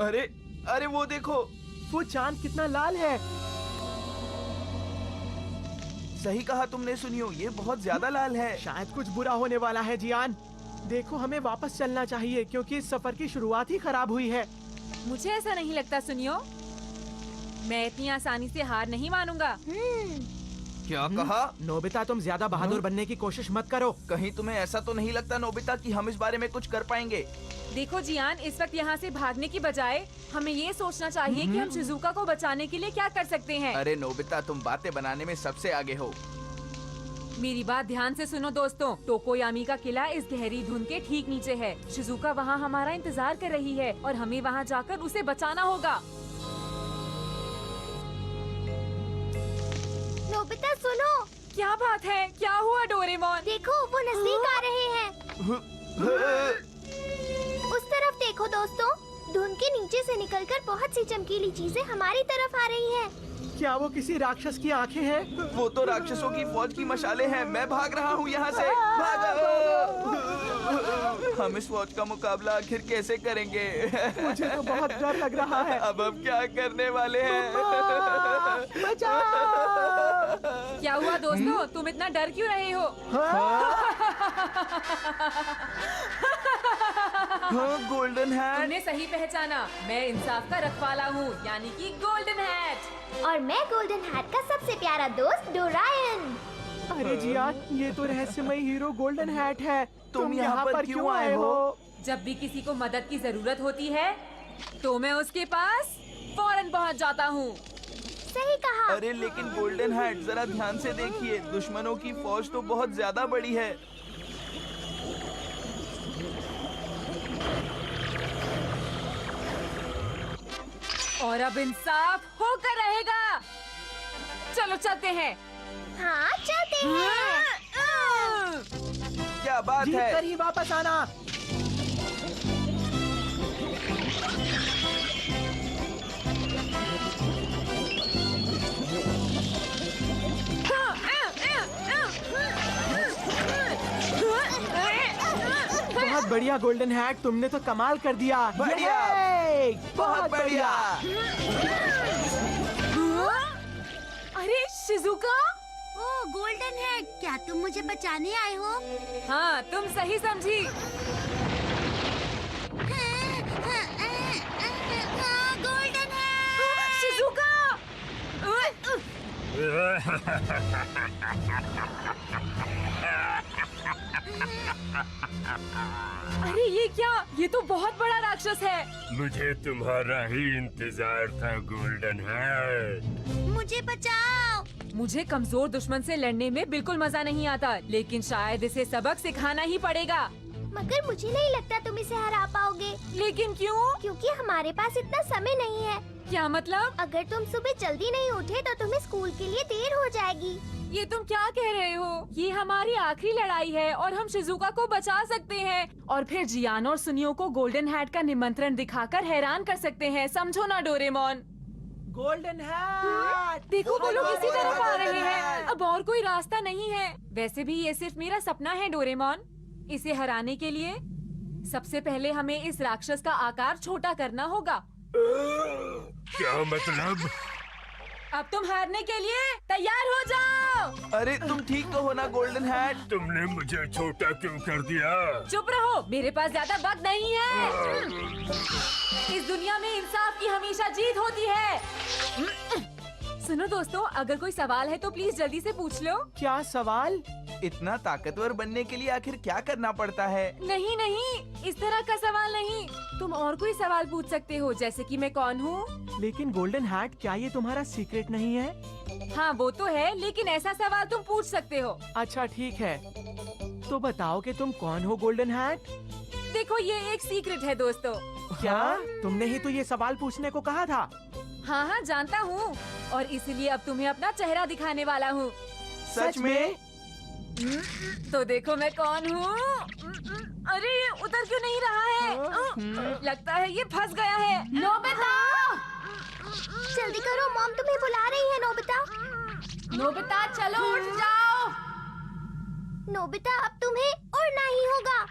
अरे अरे वो देखो, वो चांद कितना लाल है। सही कहा तुमने सुनियो, ये बहुत ज्यादा लाल है। शायद कुछ बुरा होने वाला है जियान। देखो हमें वापस चलना चाहिए क्योंकि इस सफर की शुरुआत ही खराब हुई है। मुझे ऐसा नहीं लगता सुनियो, मैं इतनी आसानी से हार नहीं मानूंगा। क्या कहा? नोबिता तुम ज्यादा बहादुर बनने की कोशिश मत करो। कहीं तुम्हें ऐसा तो नहीं लगता नोबिता कि हम इस बारे में कुछ कर पाएंगे? देखो जियान, इस वक्त यहाँ से भागने की बजाय हमें ये सोचना चाहिए कि हम शिजुका को बचाने के लिए क्या कर सकते हैं। अरे नोबिता, तुम बातें बनाने में सबसे आगे हो। मेरी बात ध्यान से सुनो दोस्तों, टोकोयामी का किला इस गहरी धुंध के ठीक नीचे है। शिजुका वहाँ हमारा इंतजार कर रही है और हमें वहाँ जाकर उसे बचाना होगा। नोबिता सुनो, क्या बात है? क्या हुआ डोरेमोन? देखो वो नजदीक आ रहे हैं। उस तरफ देखो दोस्तों, धुंध के नीचे से निकलकर बहुत सी चमकीली चीजें हमारी तरफ आ रही हैं। क्या वो किसी राक्षस की आंखें हैं? वो तो राक्षसों की फौज की मशाले हैं। मैं भाग रहा हूँ यहाँ से। भागो! हम इस फौज का मुकाबला आखिर कैसे करेंगे? मुझे तो बहुत डर लग रहा है। अब हम क्या करने वाले हैं? बचाओ! क्या हुआ दोस्तों, तुम इतना डर क्यों रहे हो? हाँ, गोल्डन हैट। तुमने सही पहचाना, मैं इंसाफ का रखवाला हूँ, यानी कि गोल्डन हैट। और मैं गोल्डन हैट का सबसे प्यारा दोस्त डोरायन। अरे जियान, ये तो रहस्यमय हीरो गोल्डन हैट है। तुम यहाँ पर क्यों आए हो? जब भी किसी को मदद की जरूरत होती है तो मैं उसके पास फौरन पहुँच जाता हूँ। सही कहा। अरे लेकिन गोल्डन हैट, जरा ध्यान से देखिए, दुश्मनों की फौज तो बहुत ज्यादा बड़ी है। और अब इंसाफ होकर रहेगा। चलो चलते हैं। हाँ चलते हैं। क्या बात जीत है? कर ही वापस आना। बहुत बढ़िया गोल्डन हैट, तुमने तो कमाल कर दिया। बढ़िया। ये! बहुत बढ़िया। अरे शिजुका, ओ गोल्डन हैट, क्या तुम मुझे बचाने आए हो? हाँ तुम सही समझी। Golden hat. शिजुका! अरे ये क्या? ये तो बहुत बड़ा राक्षस है। मुझे तुम्हारा ही इंतजार था गोल्डन हैट। मुझे बचाओ। मुझे कमजोर दुश्मन से लड़ने में बिल्कुल मजा नहीं आता, लेकिन शायद इसे सबक सिखाना ही पड़ेगा। मगर मुझे नहीं लगता तुम इसे हरा पाओगे। लेकिन क्यों? क्योंकि हमारे पास इतना समय नहीं है। क्या मतलब? अगर तुम सुबह जल्दी नहीं उठे तो तुम्हें स्कूल के लिए देर हो जाएगी। ये तुम क्या कह रहे हो? ये हमारी आखिरी लड़ाई है और हम शिजुका को बचा सकते हैं और फिर जियान और सुनियो को गोल्डन हैट का निमंत्रण दिखाकर हैरान कर सकते हैं। समझो ना डोरेमोन? Golden hat! देखो वो लोग इसी तरफ आ रहे हैं। हैट! अब और कोई रास्ता नहीं है। वैसे भी ये सिर्फ मेरा सपना है डोरेमोन। इसे हराने के लिए सबसे पहले हमें इस राक्षस का आकार छोटा करना होगा। क्या मतलब? अब तुम हारने के लिए तैयार हो जाओ। अरे तुम ठीक तो हो ना गोल्डन हैट? तुमने मुझे छोटा क्यों कर दिया? चुप रहो, मेरे पास ज्यादा वक्त नहीं है। इस दुनिया में इंसाफ की हमेशा जीत होती है। सुनो दोस्तों, अगर कोई सवाल है तो प्लीज जल्दी से पूछ लो। क्या सवाल? इतना ताकतवर बनने के लिए आखिर क्या करना पड़ता है? नहीं नहीं, इस तरह का सवाल नहीं। तुम और कोई सवाल पूछ सकते हो, जैसे कि मैं कौन हूँ। लेकिन गोल्डन हैट, क्या ये तुम्हारा सीक्रेट नहीं है? हाँ वो तो है, लेकिन ऐसा सवाल तुम पूछ सकते हो। अच्छा ठीक है, तो बताओ कि तुम कौन हो गोल्डन हैट? देखो ये एक सीक्रेट है दोस्तों। क्या? तुमने ही तो ये सवाल पूछने को कहा था। हाँ हाँ जानता हूँ, और इसीलिए अब तुम्हें अपना चेहरा दिखाने वाला हूँ। सच में? तो देखो मैं कौन हूँ। अरे ये उतर क्यों नहीं रहा है? लगता है ये फंस गया है। नोबिता! जल्दी करो, मॉम तुम्हें बुला रही है। नोबिता, नोबिता चलो उठ जाओ। नोबिता अब तुम्हें उड़ना ही होगा।